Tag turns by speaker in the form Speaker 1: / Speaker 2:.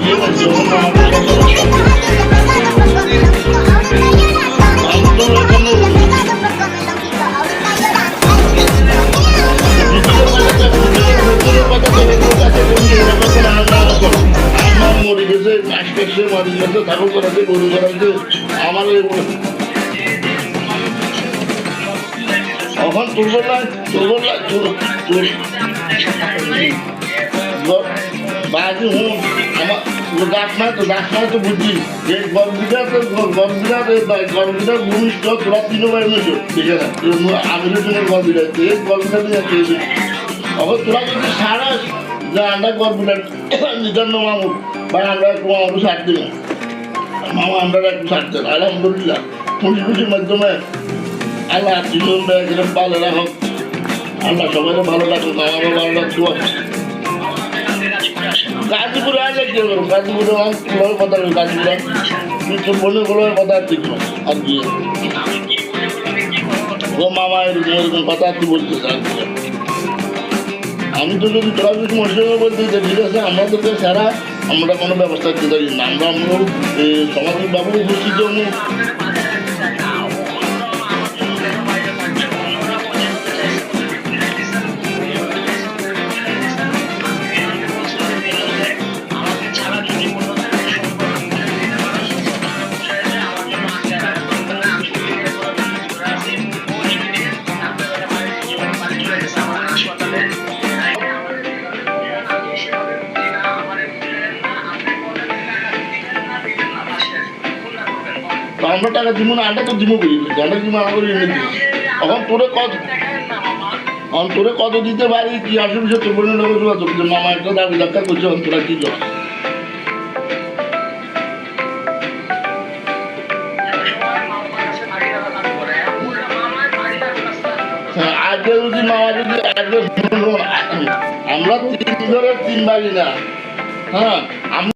Speaker 1: দিয়ে বলছি আমাদের আমার মরে গেছে মাস করছে মারি গেছে ঠাকুর করাছে গরু করাছে আমার এখন তুলব না বাজি হুম আমার দাস না তো বুঝি যে গর্বিটা ভূমিষ্ঠ তোরা তিনও বাড়ি নিয়েছো দেখে না আমি তো তোমার গর্বিটা এই গর্বিটা নিয়ে চেয়েছি এখন তোরা যদি সারাস যে আমরা গর্বিটা নিজান্ন মামুর বা আমরা একটু মামু ছাড় দিল মামা আমরা একটু ছাড় দেন আলহামদুলিল্লাহ খুশির মাধ্যমে আল্লাহ জীবনটা এরকম ভালো রাখুক আল্লাহ সবাই ভালো রাখুক আমারও ভালো রাখতে গাজীপুরে আসলে কি করবো গাজীপুরে আমার কথা গাজীপুরে কিন্তু বন্ধুগুলোর কথা দেখলো আর কি ও মামা এরকম কথা আর কি বলতেছে আর কি আমি তো যদি তোরা যদি মসজিদে বলতে ঠিক আছে আমাদেরকে ছাড়া আমরা কোনো ব্যবস্থা দিতে পারি না আমরা সমাজবাবু উপস্থিত আমরা টাকা দিব না আনটা তো দিব করি আনটা দিব আমার করে এনে দিই এখন তোরে কত দিতে পারি কি অসুবিধা তোর বোনের লোক যে মামা একটা দাবি দরকার করছে তোরা কি কর আজকে যদি মামা যদি আজকে আমরা তিন বাড়ি না হ্যাঁ